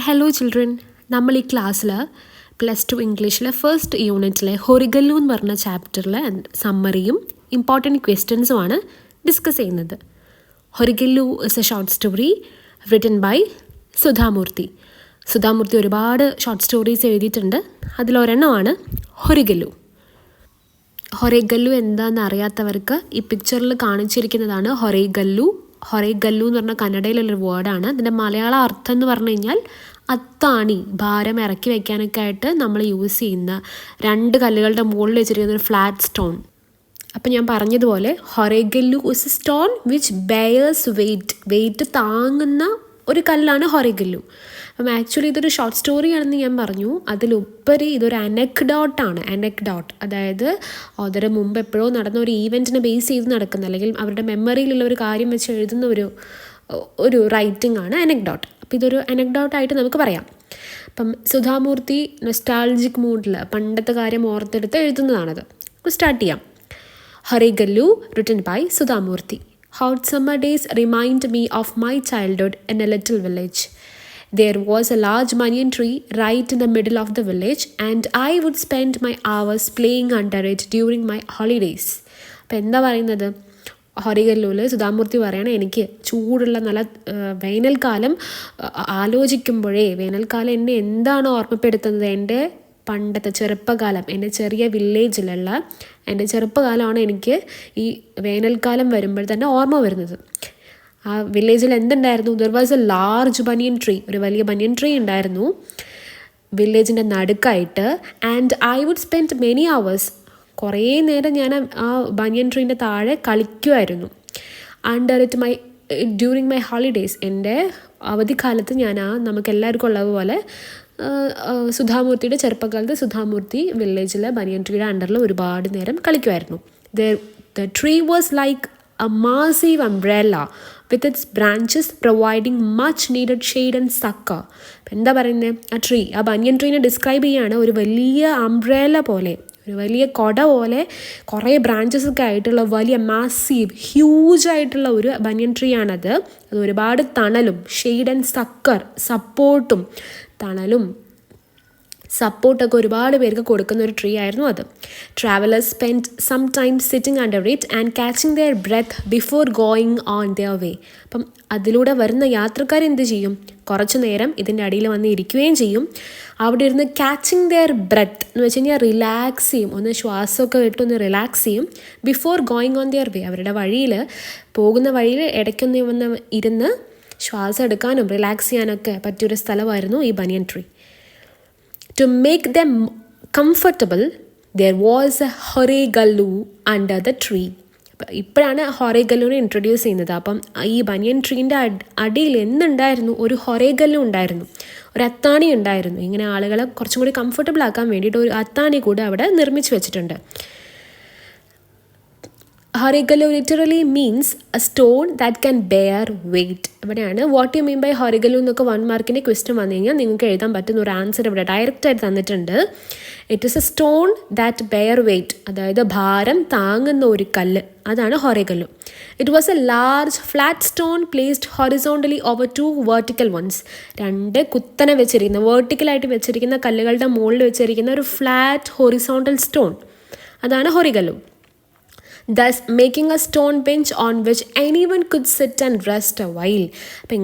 Hello children, നമ്മൾ ഈ ക്ലാസ്സിൽ +2 ഇംഗ്ലീഷിലെ ഫസ്റ്റ് യൂണിറ്റിലെ ഹൊറിഗല്ലു എന്ന് പറഞ്ഞ ചാപ്റ്ററിലെ സമ്മറിയും ഇമ്പോർട്ടൻറ്റ് ക്വസ്റ്റ്യൻസുമാണ് ഡിസ്കസ് ചെയ്യുന്നത്. Horigallu is a short story written by Sudha Murthy. Sudha Murthy ഒരുപാട് ഷോർട്ട് സ്റ്റോറീസ് എഴുതിയിട്ടുണ്ട്. അതിലൊരെണ്ണമാണ് ഹൊറിഗല്ലു. ഹൊറിഗല്ലു എന്താണെന്ന് അറിയാത്തവർക്ക് ഈ പിക്ചറിൽ കാണിച്ചിരിക്കുന്നതാണ് ഹൊറിഗല്ലു. ഹൊറിഗല്ലു എന്ന് പറഞ്ഞാൽ കന്നഡയിലുള്ളൊരു വേർഡാണ്. അതിൻ്റെ മലയാള അർത്ഥം എന്ന് പറഞ്ഞു കഴിഞ്ഞാൽ അത്താണി, ഭാരം ഇറക്കി വയ്ക്കാനൊക്കെ ആയിട്ട് നമ്മൾ യൂസ് ചെയ്യുന്ന 2 കല്ലുകളുടെ മുകളിൽ വെച്ചിരിക്കുന്ന ഒരു ഫ്ലാറ്റ് സ്റ്റോൺ. അപ്പം ഞാൻ പറഞ്ഞതുപോലെ Horigallu is a stone which bears weight താങ്ങുന്ന ഒരു കല്ലാണ് ഹൊറിഗല്ലു. അപ്പം ആക്ച്വലി ഇതൊരു ഷോർട്ട് സ്റ്റോറിയാണെന്ന് ഞാൻ പറഞ്ഞു. അതിലുപരി ഇതൊരു അനക്ഡോട്ടാണ്. അതായത് അതിന് മുമ്പ് എപ്പോഴോ നടന്ന ഒരു ഈവൻറ്റിനെ ബേസ് ചെയ്ത് നടക്കുന്ന, അല്ലെങ്കിൽ അവരുടെ മെമ്മറിയിലുള്ള ഒരു കാര്യം വെച്ച് എഴുതുന്ന ഒരു റൈറ്റിംഗ് ആണ് അനക്ഡോട്ട്. അപ്പോൾ ഇതൊരു അനക്ഡോട്ടായിട്ട് നമുക്ക് പറയാം. അപ്പം സുധാമൂർത്തി നൊസ്റ്റാൾജിക് മൂഡിൽ പണ്ടത്തെ കാര്യം ഓർത്തെടുത്ത് എഴുതുന്നതാണത്. അപ്പോൾ സ്റ്റാർട്ട് ചെയ്യാം. Horigallu written by Sudha Murty. Hot summer days remind me of my childhood in a little village. There was a large banyan tree right in the middle of the village, and I would spend my hours playing under it during my holidays. അപ്പോൾ എന്താ പറയുന്നത്? ഹൊറിഗല്ലുവിൽ സുധാമൂർത്തി പറയുകയാണ്, എനിക്ക് ചൂടുള്ള നല്ല വേനൽക്കാലം ആലോചിക്കുമ്പോഴേ വേനൽക്കാലം എന്നെ എന്താണ് ഓർമ്മപ്പെടുത്തുന്നത്? എൻ്റെ പണ്ടത്തെ ചെറുപ്പകാലം, എൻ്റെ ചെറിയ വില്ലേജിലുള്ള എൻ്റെ ചെറുപ്പകാലമാണ് എനിക്ക് ഈ വേനൽക്കാലം വരുമ്പോൾ തന്നെ ഓർമ്മ വരുന്നത്. ആ വില്ലേജിൽ എന്തുണ്ടായിരുന്നു? There was a large banyan tree. ഒരു വലിയ ബനിയൻ ട്രീ ഉണ്ടായിരുന്നു വില്ലേജിൻ്റെ നടുക്കായിട്ട്. And I would spend many hours. കുറേ നേരം ഞാൻ ആ ബനിയൻ ട്രീൻ്റെ താഴെ കളിക്കുമായിരുന്നു. Under it during my holidays. എൻ്റെ അവധിക്കാലത്ത് ഞാൻ നമുക്കെല്ലാവർക്കും ഉള്ളതുപോലെ സുധാമൂർത്തിയുടെ ചെറുപ്പകാലത്ത് സുധാമൂർത്തി വില്ലേജിലെ ബനിയൻ ട്രീയുടെ അണ്ടറിൽ ഒരുപാട് നേരം കളിക്കുമായിരുന്നു. The tree was like a massive umbrella with its branches providing much needed shade and succor. എന്താ പറയുന്നത്? ആ ബനിയൻ ട്രീനെ ഡിസ്ക്രൈബ് ചെയ്യുകയാണ് ഒരു വലിയ അംബ്രella പോലെ, ഒരു വലിയ കൊട പോലെ കുറേ ബ്രാഞ്ചസ് ഒക്കെ ആയിട്ടുള്ള വലിയ മാസീവ് ഹ്യൂജ് ആയിട്ടുള്ള ഒരു ബനിയൻ ട്രീ ആണത്. അത് ഒരുപാട് തണലും ഷെയ്ഡ് ആൻഡ് സക്കർ, സപ്പോർട്ടും തണലും സപ്പോർട്ടൊക്കെ ഒരുപാട് പേർക്ക് കൊടുക്കുന്ന ഒരു ട്രീ ആയിരുന്നു അത്. Travellers spend some time sitting under it and catching their breath before going on their way. അപ്പം അതിലൂടെ വരുന്ന യാത്രക്കാർ എന്ത് ചെയ്യും? കുറച്ച് നേരം ഇതിൻ്റെ അടിയിൽ വന്ന് ഇരിക്കുകയും ചെയ്യും. അവിടെ ഇരുന്ന് കാച്ചിങ് ദെയർ ബ്രെത്ത് എന്ന് വെച്ച് കഴിഞ്ഞാൽ റിലാക്സ് ചെയ്യും, ഒന്ന് ശ്വാസമൊക്കെ വിട്ടൊന്ന് റിലാക്സ് ചെയ്യും. ബിഫോർ ഗോയിങ് ഓൺ ദെയർ വേ, അവരുടെ പോകുന്ന വഴിയിൽ ഇടയ്ക്കൊന്ന് വന്ന് ഇരുന്ന് ശ്വാസം എടുക്കാനും റിലാക്സ് ചെയ്യാനൊക്കെ പറ്റിയൊരു സ്ഥലമായിരുന്നു ഈ ബനിയൻ tree. To make them comfortable, there was a Horigallu under the tree. ഇപ്പോഴാണ് ഹൊറിഗല്ലുവിനെ ഇൻട്രൊഡ്യൂസ് ചെയ്യുന്നത്. അപ്പം ഈ ബനിയൻ ട്രീൻ്റെ അടിയിൽ എന്തുണ്ടായിരുന്നു? ഒരു ഹൊറിഗല്ലു ഉണ്ടായിരുന്നു, ഒരു അത്താണി ഉണ്ടായിരുന്നു. ഇങ്ങനെ ആളുകളെ കുറച്ചും കൂടി കംഫർട്ടബിൾ ആക്കാൻ വേണ്ടിയിട്ട് ഒരു അത്താണി കൂടെ അവിടെ നിർമ്മിച്ച് വെച്ചിട്ടുണ്ട്. Horigallu literally means a stone that can bear weight. ഇവിടെയാണ് what you mean by Horigallu എന്നൊക്കെ 1 മാർക്കിൻ്റെ ക്വസ്റ്റ്യൻ വന്നു കഴിഞ്ഞാൽ നിങ്ങൾക്ക് എഴുതാൻ പറ്റുന്ന ഒരു ആൻസർ ഇവിടെ ഡയറക്റ്റായിട്ട് തന്നിട്ടുണ്ട്. It is a stone that bear weight, അതായത് ഭാരം താങ്ങുന്ന ഒരു കല്ല്, അതാണ് Horigallu. It was a large flat stone placed horizontally over 2 vertical ones. 2 കുത്തനെ വെച്ചിരിക്കുന്ന വേർട്ടിക്കലായിട്ട് വെച്ചിരിക്കുന്ന കല്ലുകളുടെ മുകളിൽ വെച്ചിരിക്കുന്ന ഒരു ഫ്ലാറ്റ് ഹൊറിസോണ്ടൽ സ്റ്റോൺ, അതാണ് Horigallu. Thus making a stone bench on which anyone could sit and rest a while. അപ്പം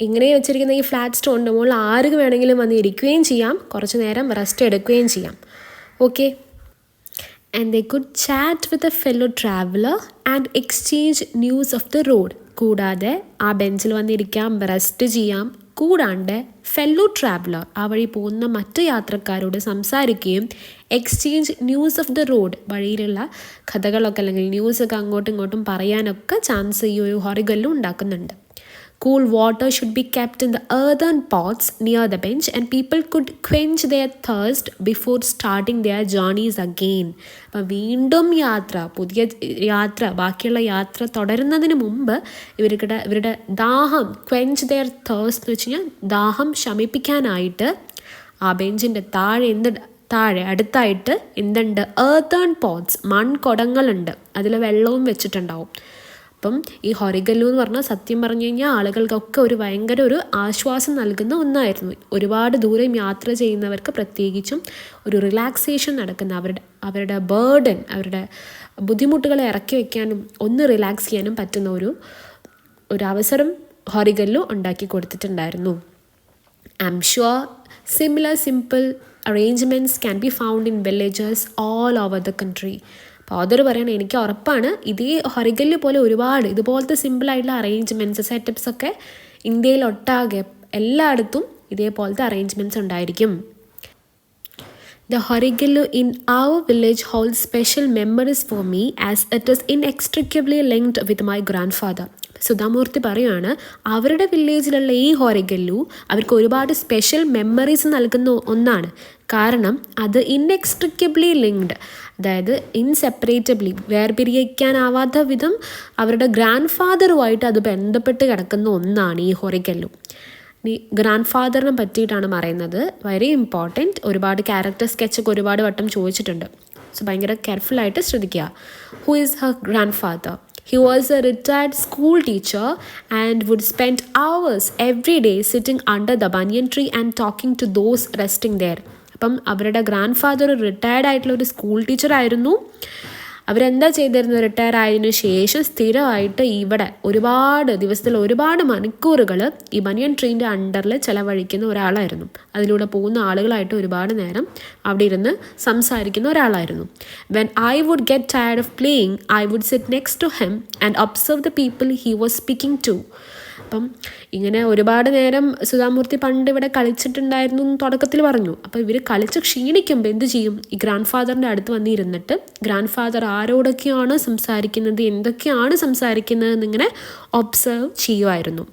ഇങ്ങനെ വെച്ചിരിക്കുന്ന ഈ ഫ്ലാറ്റ് സ്റ്റോണിൻ്റെ മുകളിൽ ആർക്ക് വേണമെങ്കിലും വന്ന് ഇരിക്കുകയും ചെയ്യാം, കുറച്ച് നേരം റെസ്റ്റ് എടുക്കുകയും ചെയ്യാം. Okay. And they could chat with a fellow traveler and exchange news of the road. കൂടാതെ ആ ബെഞ്ചിൽ വന്നിരിക്കാം, റെസ്റ്റ് ചെയ്യാം. കൂടാണ്ട് ഫെല്ലോ ട്രാവലർ, ആ വഴി പോകുന്ന മറ്റു യാത്രക്കാരോട് സംസാരിക്കുകയും exchange news of the road, വഴിയിലുള്ള കഥകളൊക്കെ അല്ലെങ്കിൽ ന്യൂസൊക്കെ അങ്ങോട്ടും ഇങ്ങോട്ടും പറയാനൊക്കെ ചാൻസ് ഈ ഒരു ഹൊറിഗല്ലു ഉണ്ടാക്കുന്നുണ്ട്. Cool water should be kept in the earthen pots near the bench and people could quench their thirst before starting their journeys again. അപ്പോൾ വീണ്ടും ബാക്കിയുള്ള യാത്ര തുടരുന്നതിന് മുമ്പ് ഇവരുടെ ദാഹം, quench their thirst എന്ന് വെച്ച് കഴിഞ്ഞാൽ ദാഹം ശമിപ്പിക്കാനായിട്ട് ആ ബെഞ്ചിൻ്റെ താഴെ അടുത്തായിട്ട് എന്തുണ്ട്? earthen pots, മൺകുടങ്ങളുണ്ട്. അതിൽ വെള്ളവും വെച്ചിട്ടുണ്ടാവും. അപ്പം ഈ ഹൊറിഗല്ലു എന്ന് പറഞ്ഞാൽ സത്യം പറഞ്ഞു കഴിഞ്ഞാൽ ആളുകൾക്കൊക്കെ ഒരു ഭയങ്കര ഒരു ആശ്വാസം നൽകുന്ന ഒന്നായിരുന്നു. ഒരുപാട് ദൂരം യാത്ര ചെയ്യുന്നവർക്ക് പ്രത്യേകിച്ചും ഒരു റിലാക്സേഷൻ നടക്കുന്ന അവരുടെ ബേർഡൻ, അവരുടെ ബുദ്ധിമുട്ടുകളെ ഇറക്കി വയ്ക്കാനും ഒന്ന് റിലാക്സ് ചെയ്യാനും പറ്റുന്ന ഒരു അവസരം ഹൊറിഗല്ലു ഉണ്ടാക്കി കൊടുത്തിട്ടുണ്ടായിരുന്നു. I am sure similar simple arrangements can be found in villages all over the country. അപ്പോൾ അതൊരു പറയണം, എനിക്ക് ഉറപ്പാണ് ഇതേ ഹൊറിഗല്ലു പോലെ ഒരുപാട് ഇതുപോലത്തെ സിമ്പിളായിട്ടുള്ള അറേഞ്ച്മെൻറ്റ്സ് സെറ്റപ്സ് ഒക്കെ ഇന്ത്യയിൽ ഒട്ടാകെ എല്ലായിടത്തും ഇതേപോലത്തെ അറേഞ്ച്മെൻറ്റ്സ് ഉണ്ടായിരിക്കും. The Horegallu in our village holds special memories for me as it is inextricably linked with my grandfather. Sudha Murty പറയുകയാണ്, അവരുടെ വില്ലേജിലുള്ള ഈ ഹൊറിഗല്ലു അവർക്ക് ഒരുപാട് സ്പെഷ്യൽ മെമ്മറീസ് നൽകുന്ന ഒന്നാണ്. കാരണം അത് ഇൻഎക്സ്ട്രിക്കബ്ലി ലിങ്ക്ഡ്, അതായത് ഇൻസെപ്പറേറ്റബ്ലി വേർപിരിക്കാനാവാത്ത വിധം അവരുടെ ഗ്രാൻഡ് ഫാദറുമായിട്ട് അത് ബന്ധപ്പെട്ട് കിടക്കുന്ന ഒന്നാണ് ഈ ഹൊറിഗല്ലു. ഗ്രാൻഡ് ഫാദറിനെ പറ്റിയിട്ടാണ് പറയുന്നത്. Very important. ഒരുപാട് ക്യാരക്ടർ സ്കെച്ചൊക്കെ ഒരുപാട് വട്ടം ചോദിച്ചിട്ടുണ്ട്. സോ ഭയങ്കര കെയർഫുള്ളായിട്ട് ശ്രദ്ധിക്കുക. Who is Har grand father? He was a retired school teacher and would spend hours every day sitting under the banyan tree and talking to those resting there. അപ്പം അവരുടെ grand father retired ആയിട്ടുള്ള ഒരു school ടീച്ചറായിരുന്നു. അവരെന്താ ചെയ്തിരുന്നത്? Retire ആയതിനു ശേഷം സ്ഥിരമായിട്ട് ഇവിടെ ദിവസത്തിൽ ഒരുപാട് മണിക്കൂറുകൾ ഈ ബനിയൻ ട്രീൻ്റെ അണ്ടറിൽ ചിലവഴിക്കുന്ന ഒരാളായിരുന്നു. അതിലൂടെ പോകുന്ന ആളുകളായിട്ട് ഒരുപാട് നേരം അവിടെ ഇരുന്ന് സംസാരിക്കുന്ന ഒരാളായിരുന്നു. When I would get tired of playing I would sit next to him and observe the people he was speaking to. അപ്പം ഇങ്ങനെ ഒരുപാട് നേരം സുധാമൂർത്തി പണ്ട് ഇവിടെ കളിച്ചിട്ടുണ്ടായിരുന്നു എന്ന് തുടക്കത്തിൽ പറഞ്ഞു. അപ്പോൾ ഇവർ കളിച്ച് ക്ഷീണിക്കുമ്പോൾ എന്ത് ചെയ്യും? ഈ ഗ്രാൻഡ് ഫാദറിൻ്റെ അടുത്ത് വന്നിരുന്നിട്ട് ഗ്രാൻഡ് ഫാദർ ആരോടൊക്കെയാണ് സംസാരിക്കുന്നത്, എന്തൊക്കെയാണ് സംസാരിക്കുന്നത് എന്നിങ്ങനെ ഒബ്സർവ് ചെയ്യുമായിരുന്നു.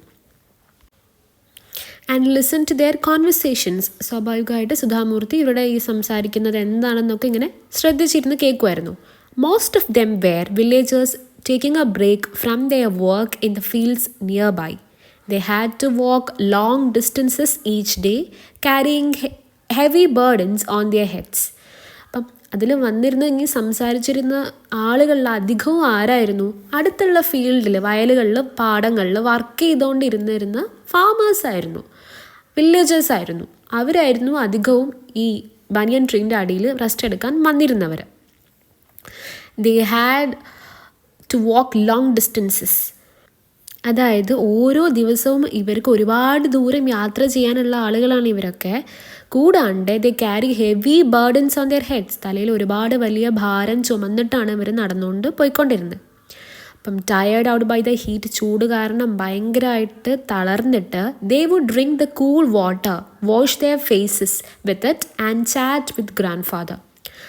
And listen to their conversations. സ്വാഭാവികമായിട്ട് സുധാമൂർത്തി ഇവിടെ ഈ സംസാരിക്കുന്നത് എന്താണെന്നൊക്കെ ഇങ്ങനെ ശ്രദ്ധിച്ചിരുന്ന് കേൾക്കുമായിരുന്നു. Most of them were villagers taking a break from their work in the fields nearby. They had to walk long distances each day, carrying heavy burdens on their heads. അപ്പം അതിൽ വന്നിരുന്ന് സംസാരിച്ചിരുന്ന ആളുകളിൽ അധികവും ആരായിരുന്നു? അടുത്തുള്ള ഫീൽഡിൽ, വയലുകളിൽ, പാടങ്ങളിൽ വർക്ക് ചെയ്തുകൊണ്ടിരുന്നിരുന്ന ഫാമേഴ്സായിരുന്നു, വില്ലേജേഴ്സായിരുന്നു. അവരായിരുന്നു അധികവും ഈ ബനിയൻ ട്രീൻ്റെ അടിയിൽ റെസ്റ്റ് എടുക്കാൻ വന്നിരുന്നവർ. They had to walk long distances. അതായത് ഓരോ ദിവസവും ഇവർക്ക് ഒരുപാട് ദൂരം യാത്ര ചെയ്യാനുള്ള ആളുകളാണ് ഇവരൊക്കെ. കൂടാണ്ട് they carry heavy burdens on their heads. തലയിൽ ഒരുപാട് വലിയ ഭാരം ചുമന്നിട്ടാണ് ഇവർ നടന്നുകൊണ്ട് പോയിക്കൊണ്ടിരുന്നത്. അപ്പം tired out by the heat, ചൂട് കാരണം ഭയങ്കരമായിട്ട് തളർന്നിട്ട് they would drink the cool water, wash their faces with it and chat with grandfather.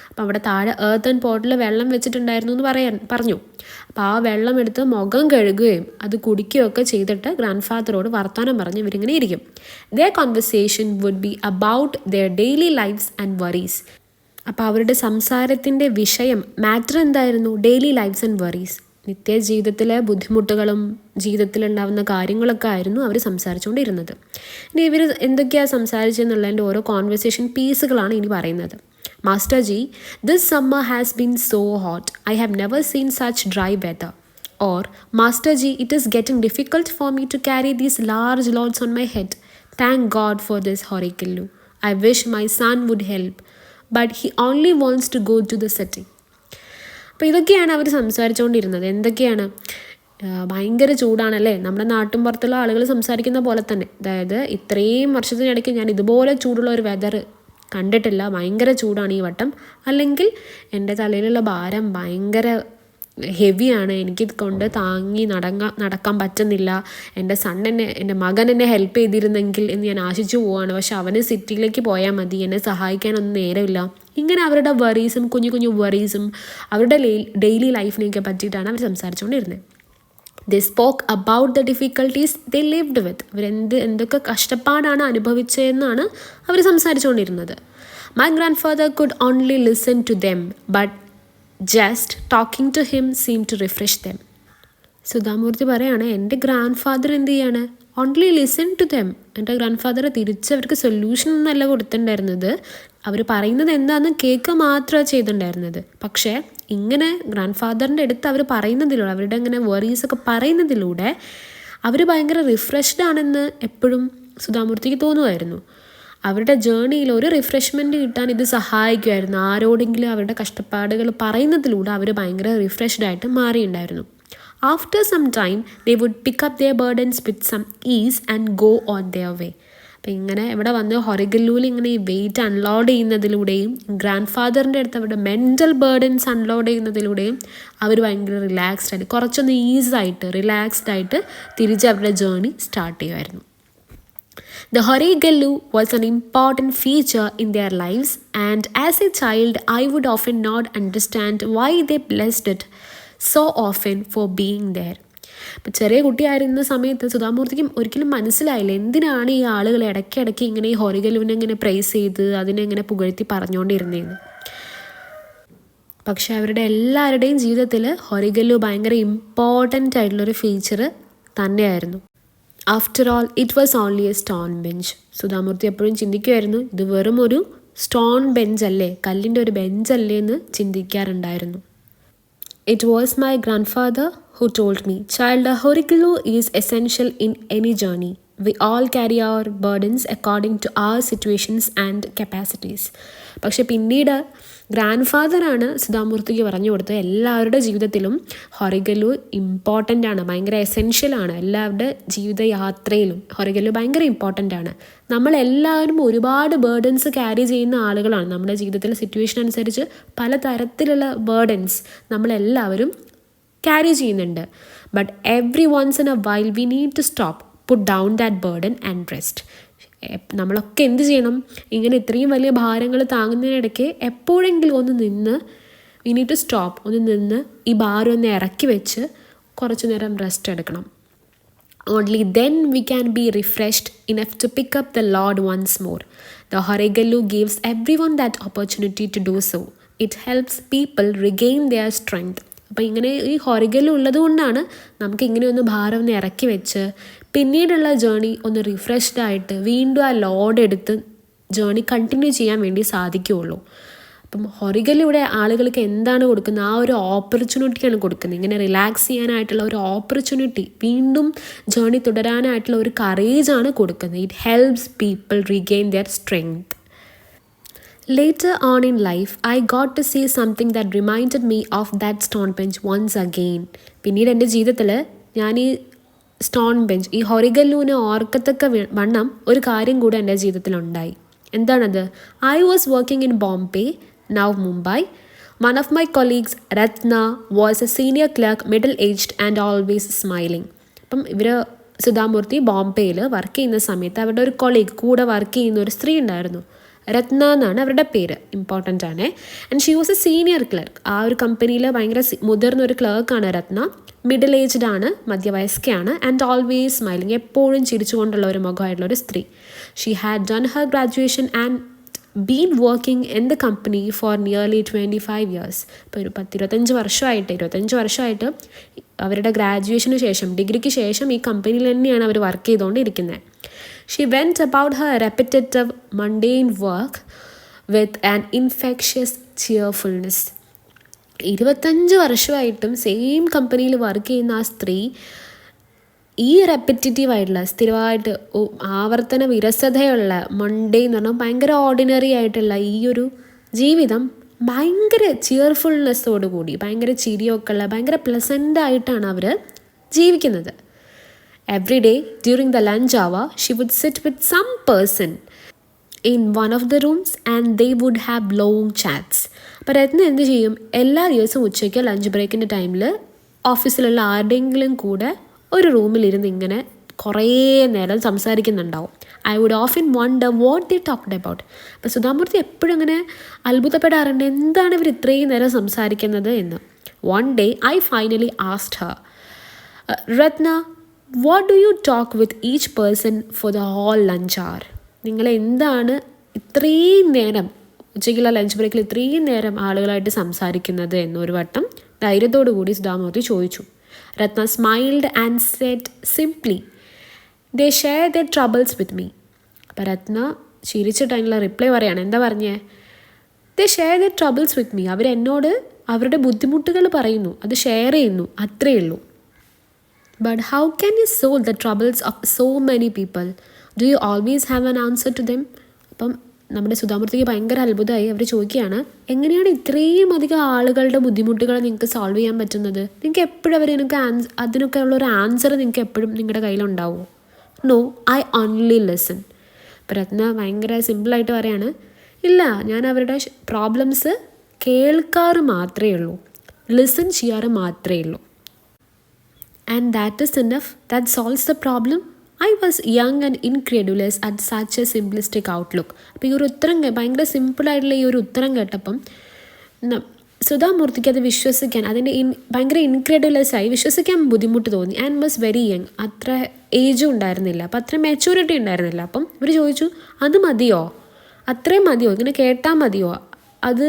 അപ്പം അവിടെ താഴെ ഏർത്തൻ പോട്ടിൽ വെള്ളം വെച്ചിട്ടുണ്ടായിരുന്നു എന്ന് പറഞ്ഞു. അപ്പോൾ ആ വെള്ളം എടുത്ത് മുഖം കഴുകുകയും അത് കുടിക്കുകയൊക്കെ ചെയ്തിട്ട് ഗ്രാൻഡ് ഫാദറോട് വർത്തമാനം പറഞ്ഞ് ഇവരിങ്ങനെ ഇരിക്കും. Their conversation would be about their daily lifes and worries. അപ്പോൾ അവരുടെ സംസാരത്തിൻ്റെ വിഷയം, മാറ്റർ എന്തായിരുന്നു? Daily lifes and worries. നിത്യജീവിതത്തിലെ ബുദ്ധിമുട്ടുകളും ജീവിതത്തിലുണ്ടാകുന്ന കാര്യങ്ങളൊക്കെ ആയിരുന്നു അവർ സംസാരിച്ചുകൊണ്ടിരുന്നത്. ഇനി ഇവർ എന്തൊക്കെയാണ് സംസാരിച്ചെന്നുള്ളതിൻ്റെ ഓരോ കോൺവെർസേഷൻ പീസുകളാണ് ഇനി പറയുന്നത്. Master Ji, this summer has been so hot. I have never seen such dry weather. Or, Master Ji, it is getting difficult for me to carry these large loads on my head. Thank God for this Horegallu. I wish my son would help, but he only wants to go to the city. അപ്പോൾ ഇതൊക്കെയാണ് അവർ സംസാരിച്ചുകൊണ്ടിരുന്നത്. എന്തൊക്കെയാണ്? ഭയങ്കര ചൂടാണല്ലേ, നമ്മുടെ നാട്ടും പുറത്തുള്ള ആളുകൾ സംസാരിക്കുന്ന പോലെ തന്നെ. അതായത് ഇത്രയും വർഷത്തിനിടയ്ക്ക് ഞാൻ ഇതുപോലെ ചൂടുള്ള ഒരു വെതർ കണ്ടിട്ടില്ല, ഭയങ്കര ചൂടാണ് ഈ വട്ടം. അല്ലെങ്കിൽ എൻ്റെ തലയിലുള്ള ഭാരം ഭയങ്കര ഹെവിയാണ്, എനിക്ക് കൊണ്ട് താങ്ങി നടക്കാൻ പറ്റുന്നില്ല. എൻ്റെ മകൻ എന്നെ ഹെൽപ്പ് ചെയ്തിരുന്നെങ്കിൽ എന്ന് ഞാൻ ആശിച്ചു പോവാണ്. പക്ഷെ അവന് സിറ്റിയിലേക്ക് പോയാൽ മതി, എന്നെ സഹായിക്കാനൊന്നും നേരമില്ല. ഇങ്ങനെ അവരുടെ വറീസും കുഞ്ഞു കുഞ്ഞു വറീസും അവരുടെ ഡെയിലി ലൈഫിനെയൊക്കെ പറ്റിയിട്ടാണ് അവർ സംസാരിച്ചുകൊണ്ടിരുന്നത്. They spoke about the difficulties they lived with. എന്തൊക്കെ കഷ്ടപ്പാടാണ് അനുഭവിച്ചതെന്നാണ് അവർ സംസാരിച്ചുകൊണ്ടിരുന്നത്. My grandfather could only listen to them, but just talking to him seemed to refresh them. Sudha Murty പറയാണ്, എൻ്റെ ഗ്രാൻഡ് ഫാദർ എന്ത് ചെയ്യാണ്? Only listen to them. എൻ്റെ grandfather തിരിച്ച് അവർക്ക് solution ഒന്നല്ല കൊടുത്തിട്ടുണ്ടായിരുന്നത്, അവർ പറയുന്നത് എന്താണെന്ന് കേൾക്കുക മാത്രമാണ് ചെയ്തിട്ടുണ്ടായിരുന്നത്. പക്ഷേ ഇങ്ങനെ ഗ്രാൻഡ് ഫാദറിൻ്റെ അടുത്ത് അവർ പറയുന്നതിലൂടെ, അവരുടെ ഇങ്ങനെ വറീസൊക്കെ പറയുന്നതിലൂടെ അവർ ഭയങ്കര റിഫ്രഷ്ഡ് ആണെന്ന് എപ്പോഴും സുധാമൂർത്തിക്ക് തോന്നുമായിരുന്നു. അവരുടെ ജേണിയിൽ ഒരു റിഫ്രഷ്മെൻറ്റ് കിട്ടാൻ ഇത് സഹായിക്കുമായിരുന്നു. ആരോടെങ്കിലും അവരുടെ കഷ്ടപ്പാടുകൾ പറയുന്നതിലൂടെ അവർ ഭയങ്കര റിഫ്രഷ്ഡ് ആയിട്ട് മാറിയിട്ടുണ്ടായിരുന്നു. After some time, they would pick up their burdens with some ease and go on their way. അപ്പം ഇങ്ങനെ ഇവിടെ വന്ന് ഹൊറഗല്ലൂവിൽ ഇങ്ങനെ ഈ വെയിറ്റ് അൺലോഡ് ചെയ്യുന്നതിലൂടെയും ഗ്രാൻഡ് ഫാദറിൻ്റെ അടുത്ത് അവരുടെ മെൻ്റൽ ബേർഡൻസ് അൺലോഡ് ചെയ്യുന്നതിലൂടെയും അവർ ഭയങ്കര റിലാക്സ്ഡ് ആയിട്ട്, കുറച്ചൊന്ന് ഈസായിട്ട് റിലാക്സ്ഡ് ആയിട്ട് തിരിച്ച് അവരുടെ ജേർണി സ്റ്റാർട്ട് ചെയ്യുമായിരുന്നു. The Horegallu was an important feature in their lives, and as a child, I would often not understand why they blessed it so often for being there. അപ്പം ചെറിയ കുട്ടിയായിരുന്ന സമയത്ത് സുധാമൂർത്തിക്കും ഒരിക്കലും മനസ്സിലായില്ല എന്തിനാണ് ഈ ആളുകൾ ഇടയ്ക്കിടയ്ക്ക് ഇങ്ങനെ ഈ ഹൊറഗല്ലുവിനെ ഇങ്ങനെ പ്രൈസ് ചെയ്ത് അതിനെ ഇങ്ങനെ പുകഴ്ത്തി പറഞ്ഞുകൊണ്ടിരുന്നതെന്ന്. പക്ഷെ അവരുടെ എല്ലാവരുടെയും ജീവിതത്തിൽ ഹൊറഗല്ലു ഭയങ്കര ഇമ്പോർട്ടൻ്റ് ആയിട്ടുള്ളൊരു ഫീച്ചർ തന്നെയായിരുന്നു. After all it was only A stone bench. Sudha Murty എപ്പോഴും ചിന്തിക്കുമായിരുന്നു, ഇത് വെറും ഒരു സ്റ്റോൺ ബെഞ്ചല്ലേ, കല്ലിൻ്റെ ഒരു ബെഞ്ചല്ലേ എന്ന് ചിന്തിക്കാറുണ്ടായിരുന്നു. It was my grandfather who told me, "Child, a horegallu is essential in any journey. We all carry our burdens according to our situations and capacities." പക്ഷെ പിന്നീട് grand ഫാദറാണ് സുധാമൂർത്തിക്ക് പറഞ്ഞു കൊടുത്തത് എല്ലാവരുടെ ജീവിതത്തിലും ഹൊറഗല്ലു ഇമ്പോർട്ടൻ്റ് ആണ്, ഭയങ്കര എസെൻഷ്യലാണ്. എല്ലാവരുടെ ജീവിതയാത്രയിലും ഹൊറഗല്ലു ഭയങ്കര ഇമ്പോർട്ടൻ്റ് ആണ്. നമ്മളെല്ലാവരും ഒരുപാട് ബേർഡൻസ് ക്യാരി ചെയ്യുന്ന ആളുകളാണ്. നമ്മുടെ ജീവിതത്തിലെ സിറ്റുവേഷൻ അനുസരിച്ച് പലതരത്തിലുള്ള ബേർഡൻസ് നമ്മളെല്ലാവരും ക്യാരി ചെയ്യുന്നുണ്ട്. But every once in a while we need to stop, put down that burden and rest. നമ്മളൊക്കെ എന്ത് ചെയ്യണം, ഇങ്ങനെ ഇത്രയും വലിയ ഭാരങ്ങൾ താങ്ങുന്നതിനിടയ്ക്ക് എപ്പോഴെങ്കിലും ഒന്ന് നിന്ന്, വി നീഡ് ടു സ്റ്റോപ്പ്, ഒന്ന് നിന്ന് ഈ ഭാരം ഒന്ന് ഇറക്കി വെച്ച് കുറച്ച് നേരം റെസ്റ്റ് എടുക്കണം. Only then we can be refreshed enough to pick up the Lord once more. The Horegallu gives everyone that opportunity to do so. It helps people regain their strength. അപ്പോൾ ഇങ്ങനെ ഈ ഹൊറഗല്ലു ഉള്ളത് കൊണ്ടാണ് നമുക്ക് ഇങ്ങനെ ഒന്ന് ഭാരം ഒന്ന് ഇറക്കി വെച്ച് പിന്നീടുള്ള ജേർണി ഒന്ന് റിഫ്രഷ്ഡ് ആയിട്ട് വീണ്ടും ആ ലോഡ് എടുത്ത് ജേർണി കണ്ടിന്യൂ ചെയ്യാൻ വേണ്ടി സാധിക്കുകയുള്ളൂ. അപ്പം ഹൊറഗല്ലുവിടെ ആളുകൾക്ക് എന്താണ് കൊടുക്കുന്നത്, ആ ഒരു ഓപ്പർച്യൂണിറ്റിയാണ് കൊടുക്കുന്നത്. ഇങ്ങനെ റിലാക്സ് ചെയ്യാനായിട്ടുള്ള ഒരു ഓപ്പർച്യൂണിറ്റി, വീണ്ടും ജേർണി തുടരാനായിട്ടുള്ള ഒരു കറേജാണ് കൊടുക്കുന്നത്. It helps people regain their strength. Later on in life, I got to see something that reminded me of that stone bench once again. പിന്നീട് എൻ്റെ ജീവിതത്തിൽ ഞാൻ ഈ സ്റ്റോൺ ബെഞ്ച്, ഈ ഹൊറഗല്ലുവിനെ ഓർക്കത്തക്ക വണ്ണം ഒരു കാര്യം കൂടെ എൻ്റെ ജീവിതത്തിലുണ്ടായി. എന്താണത്? I was working in Bombay, now Mumbai. One of my colleagues, Ratna, was a senior clerk, middle-aged and always smiling. അപ്പം ഇവർ സുധാമൂർത്തി ബോംബെയിൽ വർക്ക് ചെയ്യുന്ന സമയത്ത് അവരുടെ ഒരു കൊളീഗ്, കൂടെ വർക്ക് ചെയ്യുന്ന ഒരു സ്ത്രീ ഉണ്ടായിരുന്നു. രത്ന എന്നാണ് അവരുടെ പേര്, ഇമ്പോർട്ടൻ്റ് ആണ്. And she was A senior clerk. ആ ഒരു കമ്പനിയിൽ ഭയങ്കര മുതിർന്ന ഒരു ക്ലർക്കാണ് രത്ന. മിഡിൽ ഏജ്ഡ് ആണ്, മധ്യവയസ്കയാണ്. ആൻഡ് ഓൾവേസ് സ്മൈലിംഗ്, എപ്പോഴും ചിരിച്ചുകൊണ്ടുള്ള ഒരു മുഖമായിട്ടുള്ള ഒരു സ്ത്രീ. She had done her graduation and been working in the company for nearly 25 years. ഇപ്പോൾ ഒരു 25 വർഷമായിട്ട് അവരുടെ ഗ്രാജുവേഷന് ശേഷം, ഡിഗ്രിക്ക് ശേഷം ഈ കമ്പനിയിൽ തന്നെയാണ് അവർ വർക്ക് ചെയ്തുകൊണ്ടിരിക്കുന്നത്. She went about her repetitive, mundane work with an infectious cheerfulness. 25 വർഷമായിട്ടും സെയിം കമ്പനിയിൽ വർക്ക് ചെയ്യുന്ന ആ സ്ത്രീ ഈ റെപ്പിറ്റേറ്റീവായിട്ടുള്ള, സ്ഥിരമായിട്ട് ആവർത്തന വിരസതയുള്ള, മൺഡേ എന്ന് പറഞ്ഞാൽ ഭയങ്കര ഓർഡിനറി ആയിട്ടുള്ള ഈ ഒരു ജീവിതം ഭയങ്കര ചിയർഫുൾനെസ്സോട് കൂടി, ഭയങ്കര ചിരിയൊക്കെ ഉള്ള, ഭയങ്കര പ്ലസൻ്റ് ആയിട്ടാണ് അവർ ജീവിക്കുന്നത്. Every day during the lunch hour, she would sit with some person in one of the rooms and they would have long chats. അപ്പോൾ രത്ന എന്ത് ചെയ്യും, എല്ലാ ദിവസവും ഉച്ചയ്ക്ക് ലഞ്ച് ബ്രേക്കിൻ്റെ ടൈമിൽ ഓഫീസിലുള്ള ആരുടെയെങ്കിലും കൂടെ ഒരു റൂമിലിരുന്ന് ഇങ്ങനെ കുറേ നേരം സംസാരിക്കുന്നുണ്ടാവും. I would often wonder what they talked about. അപ്പോൾ സുധാമൂർത്തി എപ്പോഴും ഇങ്ങനെ അത്ഭുതപ്പെടാറുണ്ട്, എന്താണ് ഇവർ ഇത്രയും നേരം സംസാരിക്കുന്നത് എന്ന്. One day I finally asked Har, Ratna, what do you talk with each person for the whole lunch hour? നിങ്ങൾ എന്താണ് ഇത്രയും നേരം ഉച്ചയ്ക്കുള്ള ലഞ്ച് ബ്രേക്കിൽ ഇത്രയും നേരം ആളുകളായിട്ട് സംസാരിക്കുന്നത് എന്നൊരു വട്ടം ധൈര്യത്തോടു കൂടി സുധാമൂർത്തി ചോദിച്ചു. രത്ന smiled and Z simply, they share there troubles with me. അപ്പം രത്ന ചിരിച്ചിട്ട് അതിനുള്ള റിപ്ലൈ പറയാണ്. എന്താ പറഞ്ഞേ? ദേ share there troubles with me. അവരെന്നോട് അവരുടെ ബുദ്ധിമുട്ടുകൾ പറയുന്നു, അത് ഷെയർ ചെയ്യുന്നു, അത്രയേ ഉള്ളൂ. But how can you solve the troubles of so many people? Do you always have an answer to them? അപ്പം നമ്മുടെ സുധാമൂർത്തിക്ക് ഭയങ്കര അത്ഭുതമായി. അവർ ചോദിക്കുകയാണ്, എങ്ങനെയാണ് ഇത്രയും അധികം ആളുകളുടെ ബുദ്ധിമുട്ടുകൾ നിങ്ങൾക്ക് സോൾവ് ചെയ്യാൻ പറ്റുന്നത്? നിങ്ങൾക്ക് എപ്പോഴും നിങ്ങൾക്ക് അതിനൊക്കെ ഉള്ളൊരു ആൻസർ നിങ്ങൾക്ക് എപ്പോഴും നിങ്ങളുടെ കയ്യിലുണ്ടാവുമോ? No, I only listen. അപ്പം രത്ന ഭയങ്കര സിമ്പിളായിട്ട് പറയാണ്, ഇല്ല, ഞാൻ അവരുടെ പ്രോബ്ലംസ് കേൾക്കാറ് മാത്രമേ ഉള്ളൂ, ലിസൺ ചെയ്യാറ് മാത്രമേ ഉള്ളൂ. And that is enough, that solves the problem. I was young and incredulous at such a simplistic outlook. അപ്പോൾ ഈ ഒരു ഉത്തരം ഭയങ്കര സിമ്പിളായിട്ടുള്ള ഈ ഒരു ഉത്തരം കേട്ടപ്പം സുധാമൂർത്തിക്ക് അത് വിശ്വസിക്കാൻ, അതിൻ്റെ ഭയങ്കര ഇൻക്രെഡുലസായി വിശ്വസിക്കാൻ ബുദ്ധിമുട്ട് തോന്നി. ആൻഡ് വാസ് വെരി യങ്, അത്ര ഏജും ഉണ്ടായിരുന്നില്ല, അപ്പം അത്ര മെച്യൂരിറ്റി ഉണ്ടായിരുന്നില്ല. അപ്പം ഇവർ ചോദിച്ചു, അത് മതിയോ, അത്രയും മതിയോ, ഇങ്ങനെ കേട്ടാൽ മതിയോ, അത്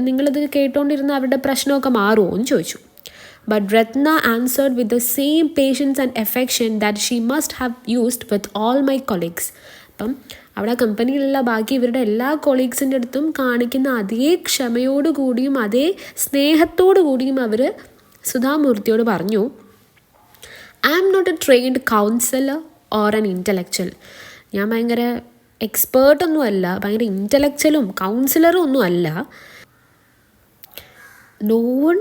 നിങ്ങളത് കേട്ടുകൊണ്ടിരുന്ന അവരുടെ പ്രശ്നമൊക്കെ മാറുമോ എന്ന് ചോദിച്ചു. But Ratna answered with the same patience and affection that she must have used with all my colleagues. അപ്പം അവിടെ കമ്പനിയിലുള്ള ബാക്കി ഇവരുടെ എല്ലാ കൊളീഗ്സിൻ്റെ അടുത്തും കാണിക്കുന്ന അതേ ക്ഷമയോടു കൂടിയും അതേ സ്നേഹത്തോടു കൂടിയും അവർ സുധാമൂർത്തിയോട് പറഞ്ഞു, I am not a trained counsellor or an intellectual. ഞാൻ ഭയങ്കര എക്സ്പേർട്ടൊന്നുമല്ല, ഭയങ്കര ഇൻ്റലക്ച്വലും കൗൺസിലറും ഒന്നുമല്ല. No one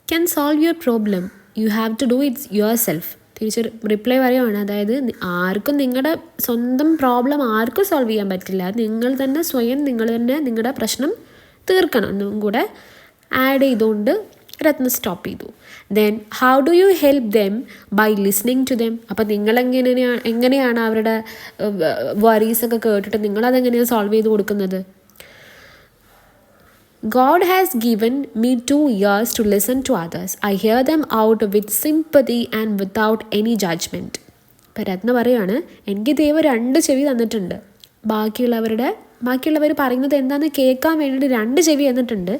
can solve your problem, you have to do it yourself. തിരിച്ച് റിപ്ലൈ പറയുവാണ്, അതായത് ആർക്കും നിങ്ങളുടെ സ്വന്തം പ്രോബ്ലം ആർക്കും സോൾവ് ചെയ്യാൻ പറ്റില്ല, നിങ്ങൾ തന്നെ സ്വയം നിങ്ങൾ തന്നെ നിങ്ങളുടെ പ്രശ്നം തീർക്കണം എന്നും കൂടെ ആഡ് ചെയ്തുകൊണ്ട് രത്ന സ്റ്റോപ്പ് ചെയ്തു. Then how do you help them? By listening to them. അപ്പം എങ്ങനെയാണ് അവരുടെ വറീസൊക്കെ കേട്ടിട്ട് നിങ്ങളതെങ്ങനെയാണ് സോൾവ് ചെയ്ത് കൊടുക്കുന്നത്? God has given me 2 ears to listen to others. I hear them out with sympathy and without any judgment. ഇപ്പം രത്ന പറയുകയാണ്, എനിക്ക് ദൈവം 2 ചെവി തന്നിട്ടുണ്ട്, ബാക്കിയുള്ളവർ പറയുന്നത് എന്താണെന്ന് കേൾക്കാൻ വേണ്ടിയിട്ട് 2 ചെവി തന്നിട്ടുണ്ട്.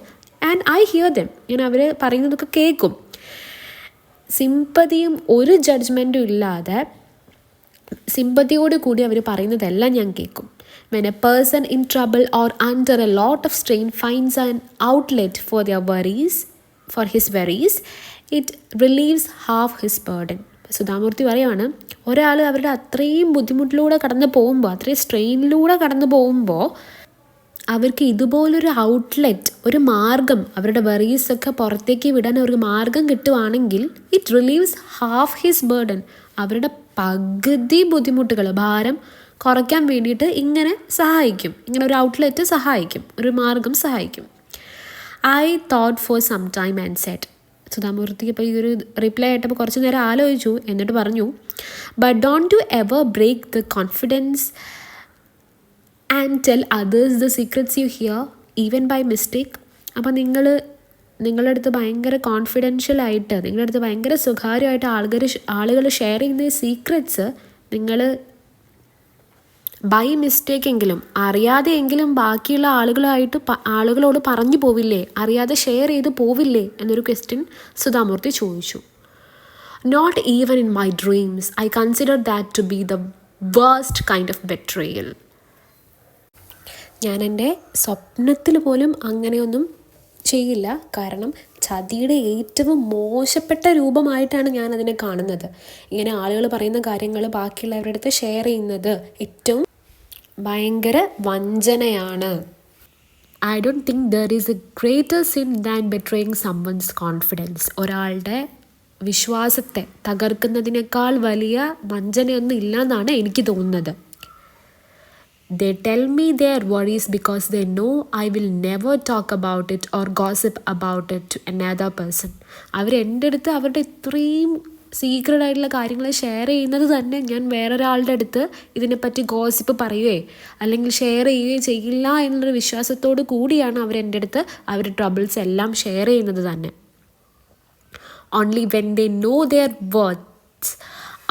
ആൻഡ് ഐ ഹിയർ ദെം, ഞാൻ അവർ പറയുന്നതൊക്കെ കേൾക്കും. സിമ്പതിയും ഒരു ജഡ്ജ്മെൻറ്റും ഇല്ലാതെ സിമ്പതിയോട് കൂടി അവർ പറയുന്നതെല്ലാം ഞാൻ കേൾക്കും. When a person in trouble or under a lot of strain finds an outlet for his worries, it relieves half his burden. Sudha Murty പറയുവാണ്, ഒരാൾ അവരുടെ അത്രയും ബുദ്ധിമുട്ടിലൂടെ കടന്നു പോകുമ്പോൾ, അത്രയും സ്ട്രെയിനിലൂടെ കടന്നു പോകുമ്പോൾ അവർക്ക് ഇതുപോലൊരു ഔട്ട്ലെറ്റ്, ഒരു മാർഗം, അവരുടെ വറീസൊക്കെ പുറത്തേക്ക് വിടാൻ ഒരു മാർഗം കിട്ടുവാണെങ്കിൽ it relieves half his burden. അവരുടെ പകുതി ബുദ്ധിമുട്ടുകൾ, ഭാരം കുറയ്ക്കാൻ വേണ്ടിയിട്ട് ഇങ്ങനെ സഹായിക്കും, ഇങ്ങനെ ഒരു ഔട്ട്ലെറ്റ് സഹായിക്കും, ഒരു മാർഗം സഹായിക്കും. I thought for some time and said. സുധാമൂർത്തിക്ക് ഇപ്പോൾ ഈ ഒരു റിപ്ലൈ ആയിട്ടപ്പോൾ കുറച്ച് നേരം ആലോചിച്ചു, എന്നിട്ട് പറഞ്ഞു, but don't you ever break the confidence and tell others the secrets you hear even by mistake. അപ്പോൾ നിങ്ങളുടെ അടുത്ത് ഭയങ്കര കോൺഫിഡൻഷ്യലായിട്ട്, നിങ്ങളുടെ അടുത്ത് ഭയങ്കര സ്വകാര്യമായിട്ട് ആളുകൾ ഷെയർ ചെയ്യുന്ന സീക്രറ്റ്സ് നിങ്ങൾ ബൈ മിസ്റ്റേക്കെങ്കിലും അറിയാതെയെങ്കിലും ബാക്കിയുള്ള ആളുകളോട് പറഞ്ഞു പോവില്ലേ, അറിയാതെ ഷെയർ ചെയ്ത് പോവില്ലേ എന്നൊരു ക്വസ്റ്റ്യൻ സുധാമൂർത്തി ചോദിച്ചു. Not even in my dreams I consider that to B the worst kind of ബെട്രയൽ. ഞാൻ എൻ്റെ സ്വപ്നത്തിൽ പോലും അങ്ങനെയൊന്നും ചെയ്യില്ല, കാരണം ചതിയുടെ ഏറ്റവും മോശപ്പെട്ട രൂപമായിട്ടാണ് ഞാൻ അതിനെ കാണുന്നത്. ഇങ്ങനെ ആളുകൾ പറയുന്ന കാര്യങ്ങൾ ബാക്കിയുള്ളവരുടെ അടുത്ത് ഷെയർ ചെയ്യുന്നത് ഏറ്റവും ഭയങ്കര വഞ്ചനയാണ്. I don't think there is a greater sin than betraying someone's confidence. ഒരാളുടെ വിശ്വാസത്തെ തകർക്കുന്നതിനേക്കാൾ വലിയ വഞ്ചനയൊന്നും ഇല്ലെന്നാണ് എനിക്ക് തോന്നുന്നത്. They tell me their worries because they know I will never talk about it or gossip about it to another person. അവർ എൻ്റെ അടുത്ത് അവരുടെ ഇത്രയും സീക്രട്ട് ആയിട്ടുള്ള കാര്യങ്ങൾ ഷെയർ ചെയ്യുന്നത് തന്നെ ഞാൻ വേറൊരാളുടെ അടുത്ത് ഇതിനെപ്പറ്റി ഗോസിപ്പ് പറയുകയോ അല്ലെങ്കിൽ ഷെയർ ചെയ്യുകയോ ചെയ്യില്ല എന്നുള്ളൊരു വിശ്വാസത്തോടു കൂടിയാണ് അവരെൻ്റെ അടുത്ത് അവരുടെ ട്രബിൾസ് എല്ലാം ഷെയർ ചെയ്യുന്നത് തന്നെ. Only when they know their words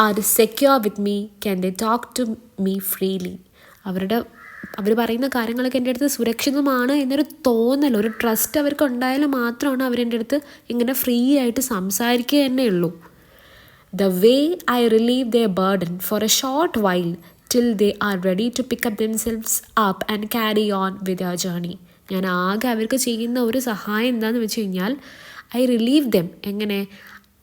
are secure with me can they talk to me freely. അവർ പറയുന്ന കാര്യങ്ങളൊക്കെ എൻ്റെ അടുത്ത് സുരക്ഷിതമാണ് എന്നൊരു തോന്നൽ, ഒരു ട്രസ്റ്റ് അവർക്ക് ഉണ്ടായാൽ മാത്രമാണ് അവരെൻ്റെ അടുത്ത് ഇങ്ങനെ ഫ്രീ ആയിട്ട് സംസാരിക്കുക തന്നെ ഉള്ളൂ. The way I relieve their burden for a short while till they are ready to pick up themselves up and carry on with their journey. ഞാൻ ആകെ അവർക്ക് ചെയ്യുന്ന ഒരു സഹായം എന്താണെന്ന് വെച്ച് കഴിഞ്ഞാൽ ഐ റിലീവ് ദെം. എങ്ങനെ?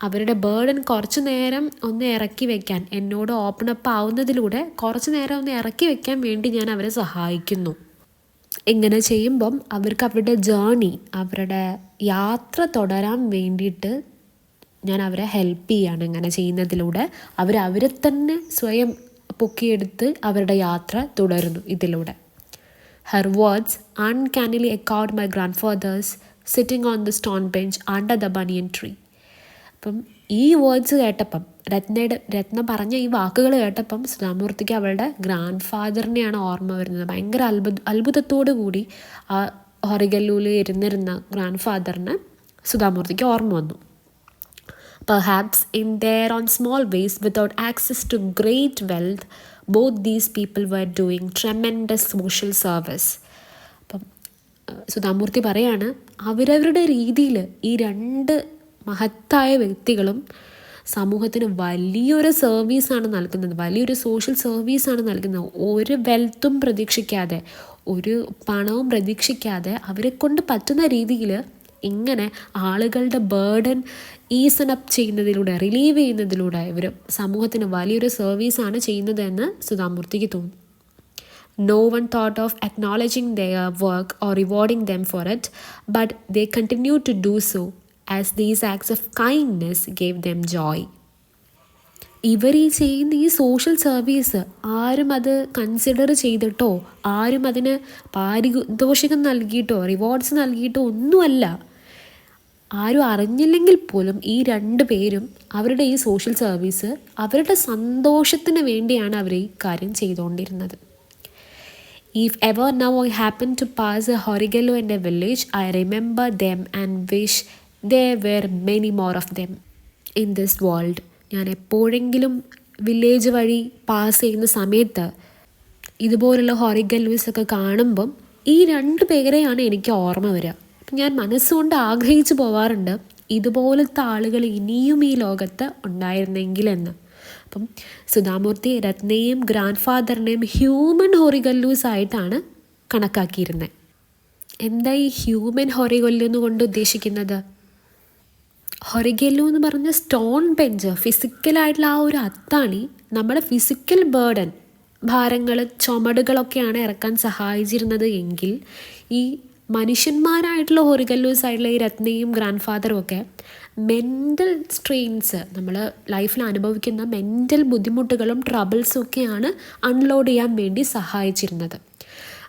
അവരുടെ ബേർഡൻ കുറച്ച് നേരം ഒന്ന് ഇറക്കി വെക്കാൻ, എന്നോട് ഓപ്പൺ അപ്പ് ആവുന്നതിലൂടെ കുറച്ച് നേരം ഒന്ന് ഇറക്കി വെക്കാൻ വേണ്ടി ഞാൻ അവരെ സഹായിക്കുന്നു. ഇങ്ങനെ ചെയ്യുമ്പം അവർക്ക് അവരുടെ ജേർണി, അവരുടെ യാത്ര തുടരാൻ വേണ്ടിയിട്ട് ഞാൻ അവരെ ഹെൽപ്പ് ചെയ്യാണ്. ഇങ്ങനെ ചെയ്യുന്നതിലൂടെ അവരെ തന്നെ സ്വയം പൊക്കിയെടുത്ത് അവരുടെ യാത്ര തുടരുന്നു ഇതിലൂടെ. Her words uncannily echoed my grandfather's sitting on the stone bench under the banyan tree. അപ്പം ഈ വേർഡ്സ് കേട്ടപ്പം, രത്ന പറഞ്ഞ ഈ വാക്കുകൾ കേട്ടപ്പം സുധാമൂർത്തിക്ക് അവളുടെ ഗ്രാൻഡ് ഫാദറിനെയാണ് ഓർമ്മ വരുന്നത്. ഭയങ്കര അത്ഭുതത്തോടു കൂടി ആ ഹൊറിഗല്ലൂവിൽ ഇരുന്നിരുന്ന ഗ്രാൻഡ് ഫാദറിന് സുധാമൂർത്തിക്ക് ഓർമ്മ വന്നു. Perhaps in their own small ways, without access to great wealth, both these people were doing tremendous social service. അപ്പം സുധാമൂർത്തി പറയാണ്, അവരവരുടെ രീതിയിൽ ഈ രണ്ട് മഹത്തായ വ്യക്തികളും സമൂഹത്തിന് വലിയൊരു സർവീസാണ് നൽകുന്നത്, വലിയൊരു സോഷ്യൽ സർവീസാണ് നൽകുന്നത്. ഒരു വെൽത്തും പ്രതീക്ഷിക്കാതെ, ഒരു പണവും പ്രതീക്ഷിക്കാതെ അവരെ കൊണ്ട് പറ്റുന്ന രീതിയിൽ ഇങ്ങനെ ആളുകളുടെ ബേർഡൻ ഈസൺ അപ്പ് ചെയ്യുന്നതിലൂടെ, റിലീവ് ചെയ്യുന്നതിലൂടെ ഇവർ സമൂഹത്തിന് വലിയൊരു സർവീസാണ് ചെയ്യുന്നതെന്ന് സുധാമൂർത്തിക്ക് തോന്നി. No one thought of acknowledging their work or rewarding them for it, but they continued to do so as these acts of kindness gave them joy. ഇവർ ഈ ചെയ്യുന്ന ഈ സോഷ്യൽ സർവീസ് ആരും അത് കൺസിഡർ ചെയ്തിട്ടോ ആരും അതിന് പാരിതോഷികം നൽകിയിട്ടോ റിവാർഡ്സ് നൽകിയിട്ടോ ഒന്നുമല്ല. ആരും അറിഞ്ഞില്ലെങ്കിൽ പോലും ഈ രണ്ട് പേരും അവരുടെ ഈ സോഷ്യൽ സർവീസ് അവരുടെ സന്തോഷത്തിന് വേണ്ടിയാണ് അവർ ഈ കാര്യം ചെയ്തുകൊണ്ടിരുന്നത്. If ever now I happen to pass a Horegallu in a village, I remember them and wish there were many more of them in this world. ഞാൻ എപ്പോഴെങ്കിലും വില്ലേജ് വഴി പാസ് ചെയ്യുന്ന സമയത്ത് ഇതുപോലുള്ള ഹൊറിഗല്ലൂസൊക്കെ കാണുമ്പം ഈ രണ്ട് പേരെയാണ് എനിക്ക് ഓർമ്മ വരിക. അപ്പം ഞാൻ മനസ്സുകൊണ്ട് ആഗ്രഹിച്ചു പോവാറുണ്ട്, ഇതുപോലത്തെ ആളുകൾ ഇനിയും ഈ ലോകത്ത് ഉണ്ടായിരുന്നെങ്കിലെന്ന്. അപ്പം സുധാമൂർത്തി രത്നയും ഗ്രാൻഡ് ഫാദറിനെയും ഹ്യൂമൻ ഹൊറിഗല്ലൂസ് ആയിട്ടാണ് കണക്കാക്കിയിരുന്നത്. എന്താ ഈ ഹ്യൂമൻ ഹൊറിഗല്ലു എന്നുകൊണ്ട് ഉദ്ദേശിക്കുന്നത്? ഹൊറിഗല്ലു എന്ന് പറഞ്ഞ സ്റ്റോൺ ബെഞ്ച്, ഫിസിക്കലായിട്ടുള്ള ആ ഒരു അത്താണി നമ്മുടെ ഫിസിക്കൽ ബേർഡൻ, ഭാരങ്ങൾ, ചുമടുകളൊക്കെയാണ് ഇറക്കാൻ സഹായിച്ചിരുന്നത് എങ്കിൽ ഈ മനുഷ്യന്മാരായിട്ടുള്ള ഹൊറിഗല്ലൂസ് ആയിട്ടുള്ള ഈ രത്നയും ഗ്രാൻഡ് ഫാദറും ഒക്കെ മെൻ്റൽ സ്ട്രെയിൻസ്, നമ്മൾ ലൈഫിൽ അനുഭവിക്കുന്ന മെൻ്റൽ ബുദ്ധിമുട്ടുകളും ട്രബിൾസും ഒക്കെയാണ് അൺലോഡ് ചെയ്യാൻ വേണ്ടി സഹായിച്ചിരുന്നത്.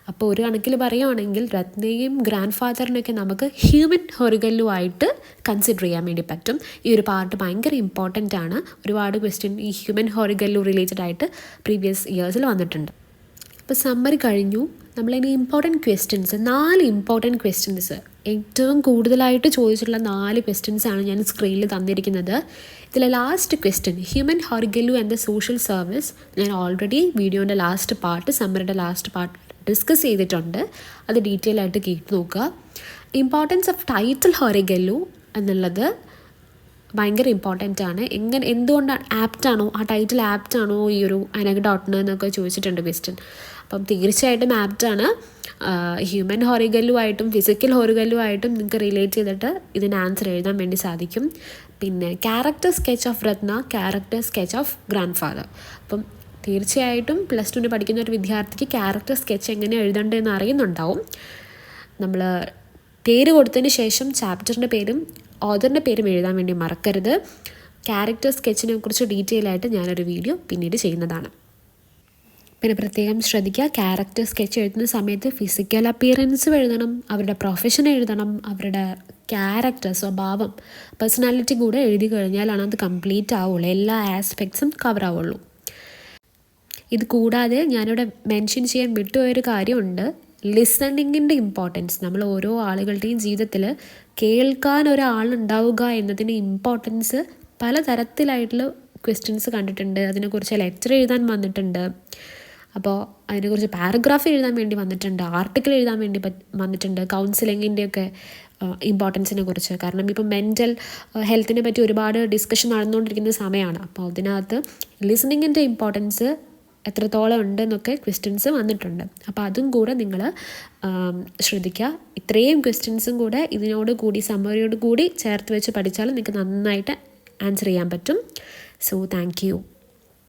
അപ്പോൾ ഒരു കണക്കിൽ പറയുകയാണെങ്കിൽ രത്നയും ഗ്രാൻഡ് ഫാദറിനൊക്കെ നമുക്ക് ഹ്യൂമൻ ഹൊറിഗല്ലു ആയിട്ട് കൺസിഡർ ചെയ്യാൻ വേണ്ടി പറ്റും. ഈ ഒരു പാർട്ട് ഭയങ്കര ഇമ്പോർട്ടൻ്റ് ആണ്. ഒരുപാട് ക്വസ്റ്റ്യൻ ഈ ഹ്യൂമൻ ഹൊറിഗല്ലു റിലേറ്റഡ് ആയിട്ട് പ്രീവിയസ് ഇയേഴ്സിൽ വന്നിട്ടുണ്ട്. അപ്പോൾ സമ്മറി കഴിഞ്ഞു. നമ്മളിനി ഇമ്പോർട്ടൻറ്റ് ക്വസ്റ്റ്യൻസ്, 4 ഇമ്പോർട്ടൻറ്റ് ക്വസ്റ്റ്യൻസ്, ഏറ്റവും കൂടുതലായിട്ട് ചോദിച്ചിട്ടുള്ള 4 ക്വസ്റ്റ്യൻസാണ് ഞാൻ സ്ക്രീനിൽ തന്നിരിക്കുന്നത്. ഇതിലെ last question, human Horigallu and the social service, ഞാൻ ഓൾറെഡി വീഡിയോൻ്റെ ലാസ്റ്റ് പാർട്ട്, സമ്മറിയുടെ ലാസ്റ്റ് പാർട്ട് ഡിസ്കസ് ചെയ്തിട്ടുണ്ട്. അത് ഡീറ്റെയിൽ ആയിട്ട് കേട്ട് നോക്കുക. ഇമ്പോർട്ടൻസ് ഓഫ് ടൈറ്റിൽ ഹൊറിഗല്ലു എന്നുള്ളത് ഭയങ്കര ഇമ്പോർട്ടൻ്റ് ആണ്. എന്തുകൊണ്ടാണ് ആപ്റ്റാണോ, ആ ടൈറ്റിൽ ആപ്റ്റാണോ ഈ ഒരു അനക്ഡോട്ടിന് എന്നൊക്കെ ചോദിച്ചിട്ടുണ്ട് ക്വസ്റ്റ്യൻ. അപ്പം തീർച്ചയായിട്ടും ആപ്റ്റാണ്. ഹ്യൂമൻ ഹൊറിഗല്ലു ആയിട്ടും ഫിസിക്കൽ ഹൊറിഗല്ലു ആയിട്ടും നിങ്ങൾക്ക് റിലേറ്റ് ചെയ്തിട്ട് ഇതിന് ആൻസർ എഴുതാൻ വേണ്ടി സാധിക്കും. പിന്നെ character sketch of Ratna, character sketch of grand father. അപ്പം തീർച്ചയായിട്ടും +2 പഠിക്കുന്ന ഒരു വിദ്യാർത്ഥിക്ക് ക്യാരക്ടർ സ്കെച്ച് എങ്ങനെ എഴുതേണ്ടതെന്ന് അറിയുന്നുണ്ടാവും. നമ്മൾ പേര് കൊടുത്തതിന് ശേഷം ചാപ്റ്ററിൻ്റെ പേരും ഓഥറിൻ്റെ പേരും എഴുതാൻ വേണ്ടി മറക്കരുത്. ക്യാരക്ടർ സ്കെച്ചിനെ കുറിച്ച് ഡീറ്റെയിൽ ആയിട്ട് ഞാനൊരു വീഡിയോ പിന്നീട് ചെയ്യുന്നതാണ്. പിന്നെ പ്രത്യേകം ശ്രദ്ധിക്കുക, ക്യാരക്ടർ സ്കെച്ച് എഴുതുന്ന സമയത്ത് ഫിസിക്കൽ അപ്പിയറൻസും എഴുതണം, അവരുടെ പ്രൊഫഷൻ എഴുതണം, അവരുടെ ക്യാരക്ടർ, സ്വഭാവം, പേഴ്സണാലിറ്റി കൂടെ എഴുതി കഴിഞ്ഞാലാണ് അത് കംപ്ലീറ്റ് ആവുള്ളൂ, എല്ലാ ആസ്പെക്ട്സും കവർ ആവുള്ളൂ. ഇത് കൂടാതെ ഞാനിവിടെ മെൻഷൻ ചെയ്യാൻ വിട്ടുപോയൊരു കാര്യമുണ്ട്, ലിസണിങ്ങിൻ്റെ ഇമ്പോർട്ടൻസ്. നമ്മൾ ഓരോ ആളുകളുടെയും ജീവിതത്തിൽ കേൾക്കാൻ ഒരാളുണ്ടാവുക എന്നതിൻ്റെ ഇമ്പോർട്ടൻസ് പലതരത്തിലായിട്ടുള്ള ക്വസ്റ്റ്യൻസ് കണ്ടിട്ടുണ്ട്. അതിനെക്കുറിച്ച് ലെക്ചർ എഴുതാൻ വന്നിട്ടുണ്ട്, അപ്പോൾ അതിനെക്കുറിച്ച് പാരഗ്രാഫ് എഴുതാൻ വേണ്ടി വന്നിട്ടുണ്ട്, ആർട്ടിക്കിൾ എഴുതാൻ വേണ്ടി വന്നിട്ടുണ്ട്, കൗൺസിലിങ്ങിൻ്റെയൊക്കെ ഇമ്പോർട്ടൻസിനെ കുറിച്ച്. കാരണം ഇപ്പം മെൻ്റൽ ഹെൽത്തിനെ പറ്റി ഒരുപാട് ഡിസ്കഷൻ നടന്നുകൊണ്ടിരിക്കുന്ന സമയമാണ്. അപ്പോൾ അതിനകത്ത് ലിസണിങ്ങിൻ്റെ ഇമ്പോർട്ടൻസ് എത്രത്തോളം ഉണ്ടെന്നൊക്കെ ക്വസ്റ്റ്യൻസ് വന്നിട്ടുണ്ട്. അപ്പോൾ അതും കൂടെ നിങ്ങൾ ശ്രദ്ധിക്കുക. ഇത്രയും ക്വസ്റ്റ്യൻസും കൂടെ ഇതിനോട് കൂടി സമ്മറിയോട് കൂടി ചേർത്ത് വെച്ച് പഠിച്ചാൽ നിങ്ങൾക്ക് നന്നായിട്ട് ആൻസർ ചെയ്യാൻ പറ്റും. So thank you.